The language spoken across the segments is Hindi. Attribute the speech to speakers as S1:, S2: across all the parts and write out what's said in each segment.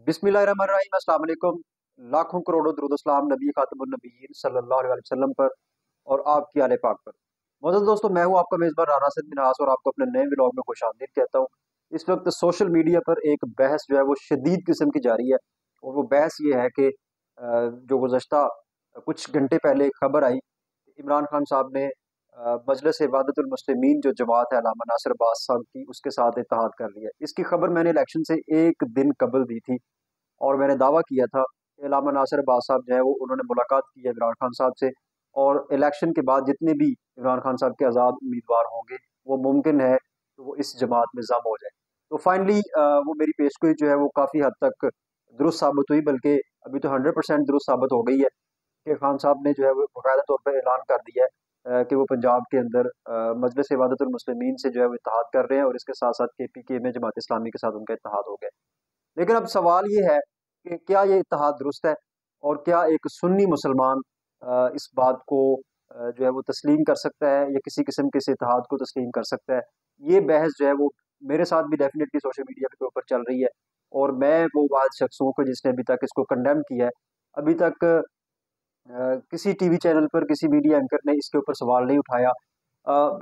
S1: बिस्मिल्लाहिर्रहमानिर्रहीम, अस्सलाम वालेकुम। लाखों करोड़ों दुरूद सलाम नबी खातमुन नबीयीन सल्लल्लाहु अलैहि वसल्लम पर और आपकी आले पाक पर। मोअज़्ज़ज़ दोस्तों, मैं हूं आपका मेज़बान राना सैयद मिन्हास और आपको अपने नए व्लॉग में खुशामदीद कहता हूं। इस वक्त सोशल मीडिया पर एक बहस जो है वो शदीद किस्म की जारी है, और वो बहस ये है कि जो गुज़श्ता कुछ घंटे पहले एक खबर आई, इमरान खान साहब ने मजलिस इबादतुल मुस्लिमीन जो जमात है अल्लामा नासिर अब्बास साहब की, उसके साथ इत्तेहाद कर लिया। इसकी खबर मैंने इलेक्शन से एक दिन कबल दी थी, और मैंने दावा किया था कि अल्लामा नासिर अब्बास साहब जो है वो उन्होंने मुलाकात की है इमरान खान साहब से, और इलेक्शन के बाद जितने भी इमरान खान साहब के आज़ाद उम्मीदवार होंगे वो मुमकिन है तो वो इस जमात में जम हो जाए। तो फाइनली वो मेरी पेशगोई जो है वो काफ़ी हद तक दुरुस्त साबित हुई, बल्कि अभी तो 100% दुरुस्त साबित हो गई है कि खान साहब ने जो है वो बाकायदा तौर पर ऐलान कर दिया है कि वो पंजाब के अंदर मजलिस इबादतुल मुस्लिमीन से जो है वो इत्तेहाद कर रहे हैं, और इसके साथ साथ KPK में जमात इस्लामी के साथ उनका इत्तेहाद हो गया। लेकिन अब सवाल ये है कि क्या ये इत्तेहाद दुरुस्त है, और क्या एक सुन्नी मुसलमान इस बात को जो है वो तस्लीम कर सकता है, या किसी किस्म के इस इत्तेहाद को तस्लीम कर सकता है। ये बहस जो है वो मेरे साथ भी डेफिनेटली सोशल मीडिया के ऊपर चल रही है, और मैं वो वाद शख्स हूँ कि जिसने अभी तक इसको कंडेम किया है। अभी तक किसी टीवी चैनल पर किसी मीडिया एंकर ने इसके ऊपर सवाल नहीं उठाया।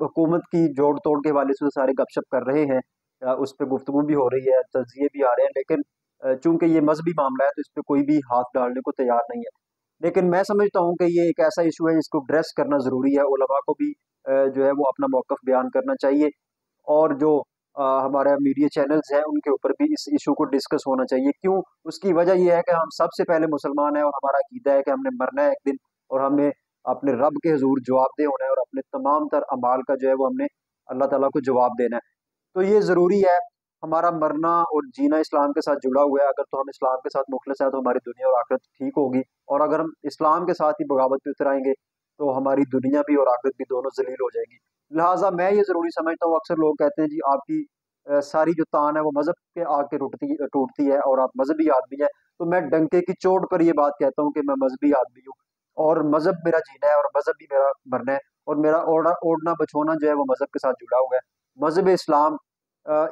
S1: हुकूमत की जोड़ तोड़ के हवाले से तो सारे गपशप कर रहे हैं, उस पर गुफ्तगू भी हो रही है, तज्जिए भी आ रहे हैं, लेकिन चूंकि ये मजहबी मामला है तो इस पर कोई भी हाथ डालने को तैयार नहीं है। लेकिन मैं समझता हूँ कि ये एक ऐसा इशू है जिसको ड्रेस करना ज़रूरी है। उलमा को भी जो है वो अपना मौक़िफ़ बयान करना चाहिए, और जो हमारे मीडिया चैनल्स हैं उनके ऊपर भी इस इशू को डिस्कस होना चाहिए। क्यों? उसकी वजह ये है कि हम सबसे पहले मुसलमान हैं, और हमारा अकीदा है कि हमने मरना है एक दिन, और हमने अपने रब के हुज़ूर जवाबदेह होना है, और अपने तमाम तर अमाल का जो है वो हमने अल्लाह ताला को जवाब देना है। तो ये ज़रूरी है। हमारा मरना और जीना इस्लाम के साथ जुड़ा हुआ है। अगर तो हम इस्लाम के साथ मुखलिस हैं तो हमारी दुनिया और आखिरत ठीक होगी, और अगर हम इस्लाम के साथ ही बगावत पे उतर आएंगे तो हमारी दुनिया भी और आखिरत भी दोनों जलील हो जाएगी। लिहाजा मैं ये ज़रूरी समझता हूँ। अक्सर लोग कहते हैं जी आपकी सारी जो तान है वो मज़हब के आके टूटती है, और आप मज़हबी आदमी हैं। तो मैं डंके की चोट पर ये बात कहता हूँ कि मैं मज़हबी आदमी हूँ, और मज़हब मेरा जीना है, और मज़हब भी मेरा मरना है, और मेरा ओढ़ना बछोना जो है वो मज़हब के साथ जुड़ा हुआ है। मज़हब इस्लाम,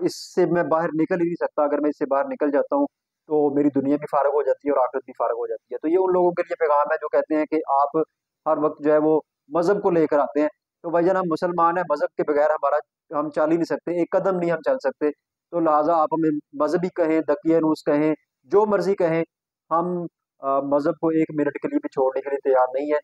S1: इससे मैं बाहर निकल ही नहीं सकता। अगर मैं इससे बाहर निकल जाता हूँ तो मेरी दुनिया भी फारग हो जाती है, और आखिरत भी फारग हो जाती है। तो ये उन लोगों के लिए पैगाम है जो कहते हैं कि आप हर वक्त जो है वो मज़हब को लेकर आते हैं। तो भाईजान, हम मुसलमान हैं, मज़हब के बगैर हमारा हम चल ही नहीं सकते, एक कदम नहीं हम चल सकते। तो लिहाजा आप हमें मज़हबी कहें, दकियानूस कहें, जो मर्जी कहें, हम मज़हब को एक मिनट के लिए भी छोड़ने के लिए तैयार नहीं है।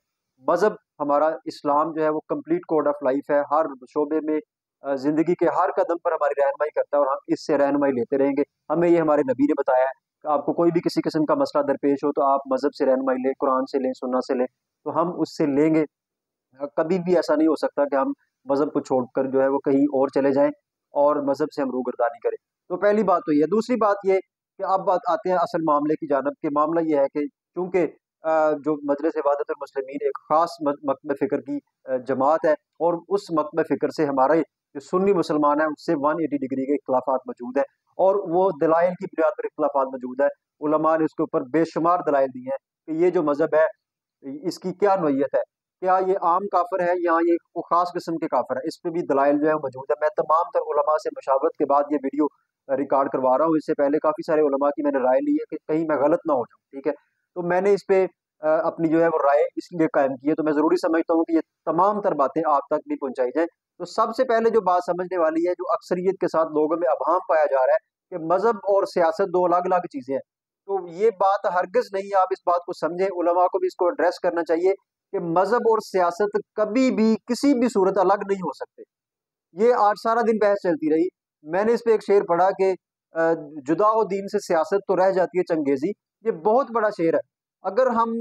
S1: मज़हब हमारा इस्लाम जो है वो कंप्लीट कोड ऑफ लाइफ है। हर शोबे में ज़िंदगी के हर कदम पर हमारी रहनुमाई करता है, और हम इससे रहनुमाई लेते रहेंगे। हमें ये हमारे नबी ने बताया है कि आपको कोई भी किसी किस्म का मसला दरपेश हो तो आप मज़हब से रहनुमाई लें, कुरान से लें, सुन्नत से लें, तो हम उससे लेंगे। कभी भी ऐसा नहीं हो सकता कि हम मज़हब को छोड़कर जो है वो कहीं और चले जाएँ, और मज़हब से हम रूगर्दानी करें। तो पहली बात तो ये। दूसरी बात ये कि अब बात आते हैं असल मामले की जानिब। कि मामला ये है कि चूँकि जो मजलिस इबादतुल मुस्लिमीन एक ख़ास मकतब फ़िक्र की जमात है, और उस मकतब फ़िक्र से हमारे जो सुन्नी मुसलमान हैं उससे 180 डिग्री के इख्तिलाफ़ात मौजूद हैं, और वो दलाइल की बुनियाद पर इख्तिलाफ़ात मौजूद है। उलमा ने उसके ऊपर बेशुमार दलाइल दिए हैं कि ये जो मज़हब है इसकी क्या नोयत है, क्या ये आम काफ़िर है या ये को ख़ास किस्म के काफ़िर है। इस पे भी दलाइल जो है मौजूद है। मैं तमाम तर उलमा से मशावरत के बाद ये वीडियो रिकॉर्ड करवा रहा हूँ। इससे पहले काफ़ी सारे उलमा की मैंने राय ली है कि कहीं मैं गलत ना हो जाऊँ, ठीक है? तो मैंने इस पे अपनी जो है वो राय इसलिए कायम की है। तो मैं ज़रूरी समझता हूँ कि ये तमाम तर बातें आप तक भी पहुँचाई जाएँ। तो सबसे पहले जो बात समझने वाली है, जो अक्सरियत के साथ लोगों में अभाम पाया जा रहा है कि मज़हब और सियासत 2 अलग-अलग चीज़ें हैं। तो ये बात हरगिज़ नहीं है, आप इस बात को समझें। उलमा को भी इसको एड्रेस करना चाहिए कि मज़हब और सियासत कभी भी किसी भी सूरत अलग नहीं हो सकते। ये आज सारा दिन बहस चलती रही। मैंने इस पे एक शेर पढ़ा कि जुदा हो दीन से सियासत तो रह जाती है चंगेज़ी। ये बहुत बड़ा शेर है। अगर हम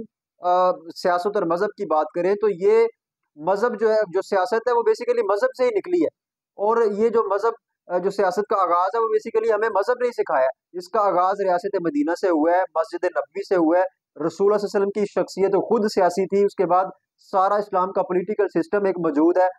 S1: सियासत और मज़हब की बात करें तो ये मज़हब जो है, जो सियासत है वो बेसिकली मज़हब से ही निकली है, और ये जो मज़हब जो सियासत का आगाज़ है वो बेसिकली हमें मज़हब ने ही सिखाया है। इसका आगाज़ रियासत मदीना से हुआ है, मस्जिद नबवी से हुआ है। रसूल सल्लल्लाहु अलैहि वसल्लम की शख्सियत खुद सियासी थी। उसके बाद सारा इस्लाम का पॉलिटिकल सिस्टम एक मौजूद है,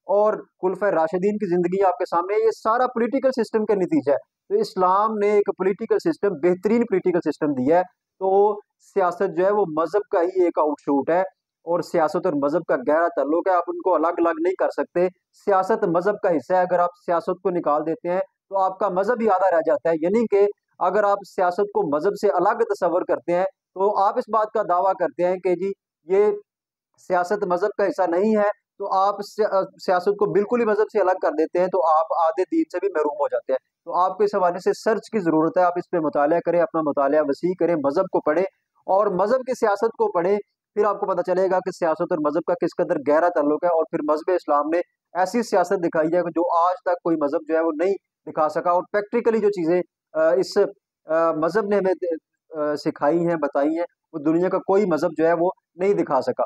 S1: और खुलफाए राशिदीन की ज़िंदगी आपके सामने है। ये सारा पॉलिटिकल सिस्टम का नतीजा है। तो इस्लाम ने एक पॉलिटिकल सिस्टम, बेहतरीन पॉलिटिकल सिस्टम दिया है। तो सियासत जो है वो मज़हब का ही एक आउटशूट है, और सियासत और मज़हब का गहरा ताल्लुक है। आप उनको अलग-अलग नहीं कर सकते। सियासत मज़हब का हिस्सा है। अगर आप सियासत को निकाल देते हैं तो आपका मज़हब ही आधा रह जाता है। यानी कि अगर आप सियासत को मजहब से अलग तस्वर करते हैं, तो आप इस बात का दावा करते हैं कि जी ये सियासत मजहब का हिस्सा नहीं है, तो आप सियासत को बिल्कुल ही मजहब से अलग कर देते हैं, तो आप आधे दीन से भी महरूम हो जाते हैं। तो आपको इस हवाले से सर्च की जरूरत है, आप इस पे मुताला करें, अपना मुताला वसी करें, मजहब को पढ़ें और मजहब की सियासत को पढ़ें। फिर आपको पता चलेगा कि सियासत और मजहब का किस कदर गहरा ताल्लुक है, और फिर मजहब इस्लाम ने ऐसी सियासत दिखाई है जो आज तक कोई मजहब जो है वो नहीं दिखा सका। और प्रैक्टिकली जो चीजें इस मजहब ने हमें सिखाई हैं, बताई हैं, वो दुनिया का कोई मजहब जो है वो नहीं दिखा सका।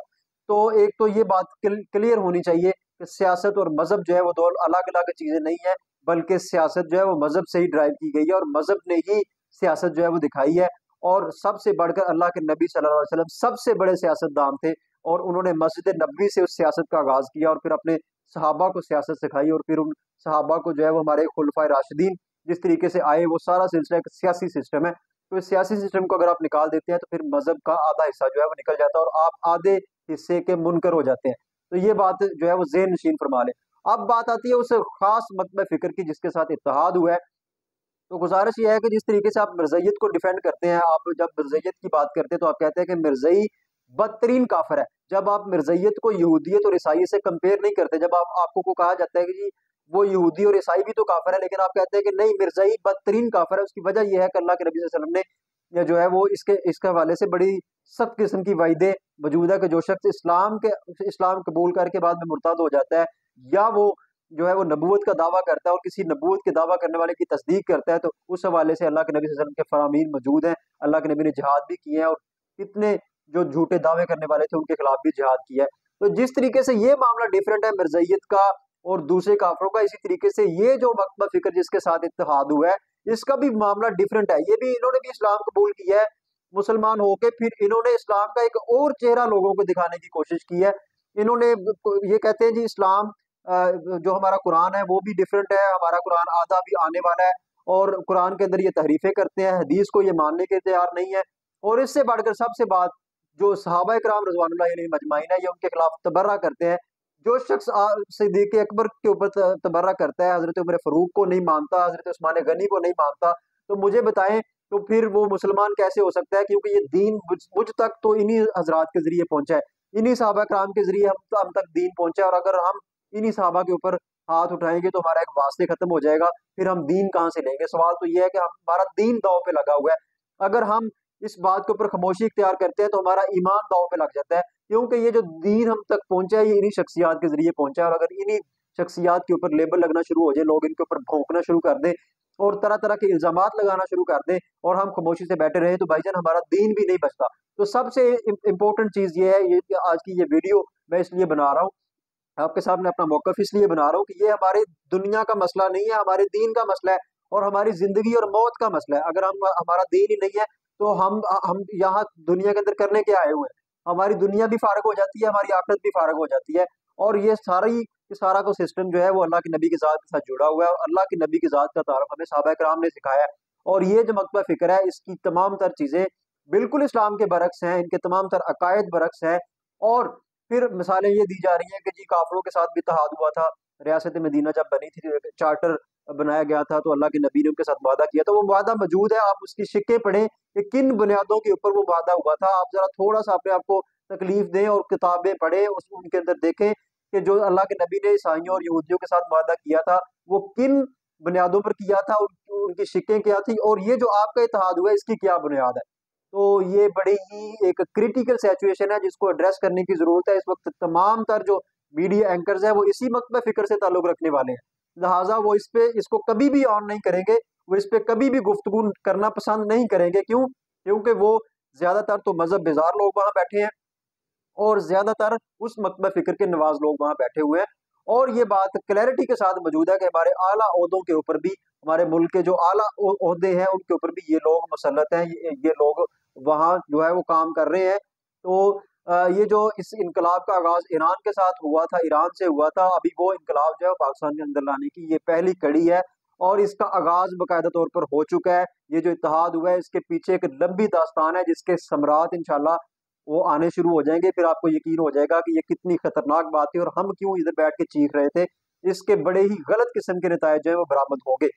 S1: तो एक तो ये बात क्लियर होनी चाहिए कि सियासत और मजहब जो है वो दो अलग अलग चीजें नहीं है, बल्कि सियासत जो है वो मजहब से ही ड्राइव की गई है और मजहब ने ही सियासत जो है वो दिखाई है। और सबसे बढ़कर अल्लाह के नबी सल्लल्लाहु अलैहि वसल्लम सबसे बड़े सियासतदान थे, और उन्होंने मस्जिद नबवी से उस सियासत का आगाज किया और फिर अपने सहाबा को सियासत सिखाई, और फिर उन सहाबा को जो है वो हमारे खुलफाए राशिदीन जिस तरीके से आए, वो सारा सिलसिला एक सियासी सिस्टम है। तो इस सियासी सिस्टम को अगर आप निकाल देते हैं, तो फिर मजहब का आधा हिस्सा जो है वो निकल जाता है और आप आधे हिस्से के मुनकर हो जाते हैं। तो ये बात जो है वो ज़हन नशीन फरमा लें। अब बात आती है उस खास मतबे फिक्र की जिसके साथ इत्तेहाद हुआ है। तो गुजारिश ये है कि जिस तरीके से आप मिर्ज़ाइयत को डिफेंड करते हैं, आप जब मिर्ज़ाइयत की बात करते हैं तो आप कहते हैं कि मिर्ज़ाई बदतरीन काफिर है। जब आप मिर्ज़ाइयत को यहूदियत और ईसाई से कंपेयर नहीं करते, जब आप आपको को कहा जाता है कि जी वो यहूदी और ईसाई भी तो काफिर है, लेकिन आप कहते हैं कि नहीं मिर्ज़ाई बदतरीन काफिर है। उसकी वजह यह है कि अल्लाह के नबी सल्लल्लाहु अलैहि वसल्लम ने या जो है वो इसके हवाले से बड़ी सख्त किस्म की वाइदे मौजूद है कि जो शख्स इस्लाम कबूल करके बाद में मुर्तद हो जाता है, या वो जो है वो नबूवत का दावा करता है और किसी नबूवत के दावा करने वाले की तस्दीक करता है, तो उस हवाले से अल्लाह के नबी सल्लल्लाहु अलैहि वसल्लम के फरामीन मौजूद हैं। अल्लाह के नबी ने जिहाद भी किए हैं और कितने जो झूठे दावे करने वाले थे उनके खिलाफ भी जिहाद किया है। तो जिस तरीके से ये मामला डिफरेंट है मिर्ज़ाइयत का और दूसरे काफरों का, इसी तरीके से ये जो मकतबा फिक्र जिसके साथ इत्तेहाद हुआ है, इसका भी मामला डिफरेंट है। ये भी इन्होंने भी इस्लाम कबूल किया है मुसलमान होके, फिर इन्होंने इस्लाम का एक और चेहरा लोगों को दिखाने की कोशिश की है। इन्होंने ये कहते हैं जी इस्लाम जो हमारा कुरान है वो भी डिफरेंट है, हमारा कुरान आधा भी आने वाला है, और कुरान के अंदर ये तहरीफें करते हैं, हदीस को ये मानने के तैयार नहीं है। और इससे बढ़कर सबसे बात जो सहाबा कराम रज़वानुल्लाहि अलैहिम अजमाइन है, ये उनके खिलाफ तबर्रा करते हैं। जो शख्स सिद्दीक अकबर के ऊपर तबर्रा करता है, हजरत उमर फारूक को नहीं मानता, हजरत उस्मान गनी को नहीं मानता, तो मुझे बताएं तो फिर वो मुसलमान कैसे हो सकता है? क्योंकि ये दीन मुझ तक तो इन्हीं हजरात के जरिए पहुंचा है, इन्हीं सहाबा कराम के जरिए हम तक दीन पहुंचा है। और अगर हम इन्हीं सहाबा के ऊपर हाथ उठाएंगे तो हमारा एक वास्ते खत्म हो जाएगा, फिर हम दीन कहाँ से लेंगे? सवाल तो ये है कि हमारा दीन दांव पे लगा हुआ है। अगर हम इस बात के ऊपर खामोशी इख्तियार करते हैं तो हमारा ईमान दांव पे लग जाता है, क्योंकि ये जो दीन हम तक पहुंचा है ये इन्हीं शख्सियात के जरिए पहुंचा है। और अगर इन्हीं शख्सियात के ऊपर लेबल लगना शुरू हो जाए, लोग इनके ऊपर भौंकना शुरू कर दें और तरह तरह के इल्जामात लगाना शुरू कर दें, और हम खामोशी से बैठे रहे, तो भाईजान हमारा दीन भी नहीं बचता। तो सबसे इम्पोर्टेंट चीज ये है, ये आज की ये वीडियो मैं इसलिए बना रहा हूँ, आपके सामने अपना मौकफ इसलिए बना रहा हूँ कि ये हमारी दुनिया का मसला नहीं है, हमारे दीन का मसला है और हमारी जिंदगी और मौत का मसला है। अगर हमारा दीन ही नहीं है तो हम यहाँ दुनिया के अंदर करने के आए हुए हैं? हमारी दुनिया भी फारग हो जाती है, हमारी आखिरत भी फारग हो जाती है। और ये सारा को सिस्टम जो है वो अल्लाह के नबी की जात के साथ जुड़ा हुआ है, और अल्लाह के नबी की जात का तारुफ हमें सहाबा कराम ने सिखाया है। और ये जो मकबा फिक्र है, इसकी तमाम तर चीजें बिल्कुल इस्लाम के बरक्स हैं, इनके तमाम तर अकायद बरक्स हैं। और फिर मिसालें ये दी जा रही हैं कि जी काफिरों के साथ भी इत्तेहाद हुआ था, रियासत मदीना जब बनी थी, चार्टर बनाया गया था, तो अल्लाह के नबी ने उनके साथ वादा किया था। वो वादा मौजूद है, आप उसकी शिक्के पढ़ें कि किन बुनियादों के ऊपर वो वादा हुआ था। आप जरा थोड़ा सा अपने आप को तकलीफ दें और किताबें पढ़ें, उनके अंदर देखें कि जो अल्लाह के नबी ने ईसाइयों और यहूदियों के साथ वादा किया था वो किन बुनियादों पर किया था, उनकी शिक्कें क्या थी, और ये जो आपका इत्तेहाद हुआ है इसकी क्या बुनियाद है। तो ये बड़ी ही एक क्रिटिकल सिचुएशन है जिसको एड्रेस करने की जरूरत है। इस वक्त तमाम तर जो मीडिया एंकर्स है वो इसी मकबे फिक्र से ताल्लुक रखने वाले हैं, लिहाजा वो इसको कभी भी ऑन नहीं करेंगे, वो इस पे कभी भी गुफ्तगू करना पसंद नहीं करेंगे। क्यों? क्योंकि वो ज्यादातर तो मजहब बेजार लोग वहां बैठे हैं और ज्यादातर उस मकबा फिक्र के नवाज लोग वहां बैठे हुए हैं। और ये बात क्लैरिटी के साथ मौजूद है कि हमारे आला ओहदों के ऊपर भी, हमारे मुल्क के जो आला ओहदे हैं उनके ऊपर भी ये लोग मुसल्लत हैं, ये लोग वहां जो है वो काम कर रहे हैं। तो ये जो इस इनकलाब का आगाज ईरान के साथ हुआ था, ईरान से हुआ था, अभी वो इनकलाब जो है पाकिस्तान के अंदर लाने की ये पहली कड़ी है और इसका आगाज बाकायदा तौर पर हो चुका है। ये जो इत्तेहाद हुआ है इसके पीछे एक लंबी दास्तान है जिसके समरात इंशाल्लाह वो आने शुरू हो जाएंगे, फिर आपको यकीन हो जाएगा कि ये कितनी खतरनाक बात है और हम क्यों इधर बैठ के चीख रहे थे। इसके बड़े ही गलत किस्म के नतायज जो है वो बरामद होंगे।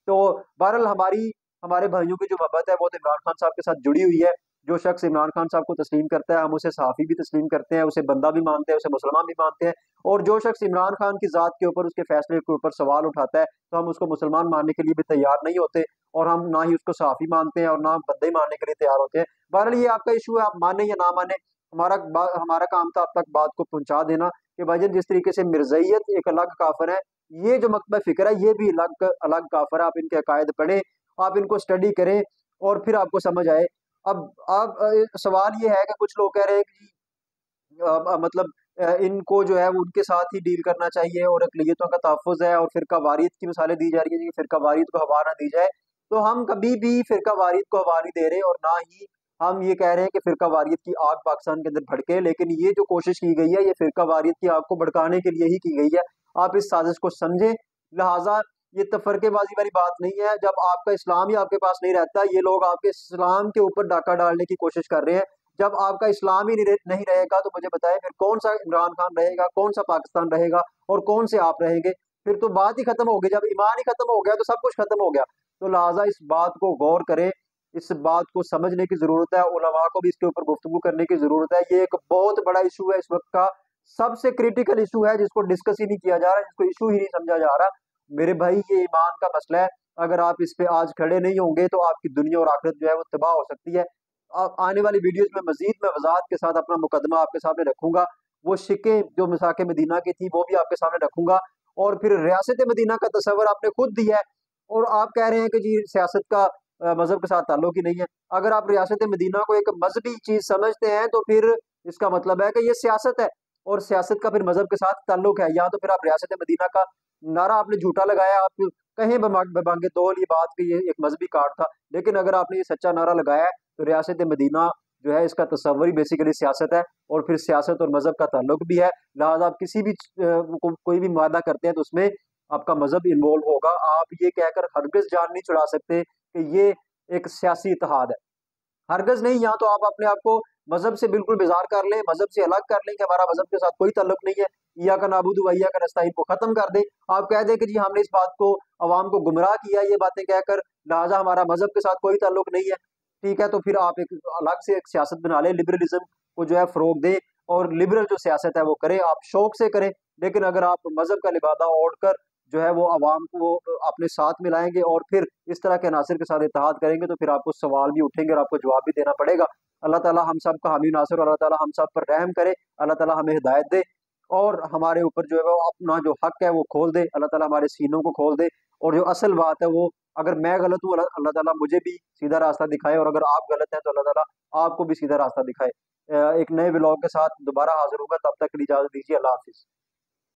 S1: तो बहरहाल हमारे भाइयों की जो मोहब्बत है वो तो इमरान खान साहब के साथ जुड़ी हुई है। जो शख्स इमरान खान साहब को तस्लीम करता है, हम उसे सहाफ़ी भी तस्लीम करते हैं, उसे बंदा भी मानते हैं, उसे मुसलमान भी मानते हैं। और जो शख्स इमरान खान की ज़ात के ऊपर, उसके फैसले के ऊपर सवाल उठाता है, तो हम उसको मुसलमान मानने के लिए भी तैयार नहीं होते, और हम ना ही उसको सहाफ़ी मानते हैं और ना बंदे मानने के लिए तैयार होते हैं। बहरहाल ये आपका इशू है, आप माने या ना माने। हमारा काम था अब तक बात को पहुंचा देना कि भाईजान जिस तरीके से मिर्ज़ाइयत एक अलग काफिर है, ये जो मकतब फिक्र है ये भी अलग अलग काफिर है। आप इनके अकायद पढ़ें, आप इनको स्टडी करें, और फिर आपको समझ आए। अब सवाल ये है कि कुछ लोग कह रहे हैं कि मतलब इनको जो है वो उनके साथ ही डील करना चाहिए, और अक़लियतों का तहफ़्फ़ुज़ है, और फ़िरका वारियत की मिसालें दी जा रही है कि फ़िरका वारियत को हवा ना दी जाए। तो हम कभी भी फ़िरका वारियत को हवा नहीं दे रहे, और ना ही हम ये कह रहे हैं कि फ़िरका वारियत की आग पाकिस्तान के अंदर भड़के। लेकिन ये जो कोशिश की गई है, ये फ़िरका वारियत की आग को भड़काने के लिए ही की गई है। आप इस साज़िश को समझें। लिहाज़ा ये तफ़रक़ेबाज़ी वाली बात नहीं है। जब आपका इस्लाम ही आपके पास नहीं रहता, ये लोग आपके इस्लाम के ऊपर डाका डालने की कोशिश कर रहे हैं। जब आपका इस्लाम ही नहीं रहेगा, तो मुझे बताएं फिर कौन सा इमरान खान रहेगा, कौन सा पाकिस्तान रहेगा, और कौन से आप रहेंगे? फिर तो बात ही खत्म हो गई। जब ईमान ही खत्म हो गया तो सब कुछ खत्म हो गया। तो लिहाजा इस बात को गौर करें, इस बात को समझने की जरूरत है, उलमा को भी इसके ऊपर गुफ्तगू करने की जरूरत है। ये एक बहुत बड़ा इशू है, इस वक्त का सबसे क्रिटिकल इशू है, जिसको डिस्कस ही नहीं किया जा रहा, जिसको इशू ही नहीं समझा जा रहा। मेरे भाई, ये ईमान का मसला है। अगर आप इस पे आज खड़े नहीं होंगे तो आपकी दुनिया और आखिरत जो है वो तबाह हो सकती है। आने वाली वीडियोस में मजीद मैं वजाहत के साथ अपना मुकदमा आपके सामने रखूंगा। वो शिके जो मिसाके मदीना की थी वो भी आपके सामने रखूंगा, और फिर रियासत मदीना का तस्वर आपने खुद दिया है, और आप कह रहे हैं कि जी सियासत का मजहब के साथ ताल्लुक ही नहीं है। अगर आप रियासत मदीना को एक मजहबी चीज समझते हैं तो फिर इसका मतलब है कि ये सियासत है, और सियासत का फिर मजहब के साथ ताल्लुक है। या तो फिर आप रियासत मदीना का नारा आपने झूठा लगाया, आप कहीं बेबांगे दौल ये बात कि ये एक मजहबी कार्ड था। लेकिन अगर आपने ये सच्चा नारा लगाया है, तो रियासत मदीना जो है इसका तस्वर ही बेसिकली सियासत है, और फिर सियासत और मजहब का ताल्लुक भी है। लिहाजा आप किसी भी कोई भी वादा करते हैं तो उसमें आपका मजहब इन्वॉल्व होगा। आप ये कहकर हरगिज जान नहीं छुड़ा सकते कि ये एक सियासी इत्तेहाद है। हरगिज नहीं। या तो आप अपने आप को मजहब से बिल्कुल बेजार कर लें, मजहब से अलग कर लें कि हमारा मजहब के साथ कोई ताल्लुक नहीं है, इय्या का नाबुदु व इय्या का नस्ताईन को खत्म कर दें। आप कह दें कि जी हमने इस बात को अवाम को गुमराह किया ये बातें कहकर, लिहाजा हमारा मजहब के साथ कोई ताल्लुक नहीं है। ठीक है, तो फिर आप एक अलग से एक सियासत बना लें, लिबरलिज्म को जो है फरोग दें, और लिबरल जो सियासत है वो करें, आप शौक से करें। लेकिन अगर आप मजहब का लिबादा ओढ़कर जो है वो अवाम को अपने साथ मिलाएंगे, और फिर इस तरह के अनासर के साथ इत्तेहाद करेंगे, तो फिर आपको सवाल भी उठेंगे और आपको जवाब भी देना पड़ेगा। अल्लाह ताला हम सब का हामी नासिर, और अल्लाह ताला हम सब पर रहम करे। अल्लाह ताला हमें हिदायत दे, और हमारे ऊपर जो है वो अपना जो हक है वो खोल दे। अल्लाह ताला हमारे सीनों को खोल दे, और जो असल बात है वो, अगर मैं गलत हूँ अल्लाह ताला मुझे भी सीधा रास्ता दिखाए, और अगर आप गलत हैं तो अल्लाह ताला आपको भी सीधा रास्ता दिखाए। एक नए व्लॉग के साथ दोबारा हाजिर होगा, तब तक के लिए इजाजत दीजिए। अल्लाह हाफिज।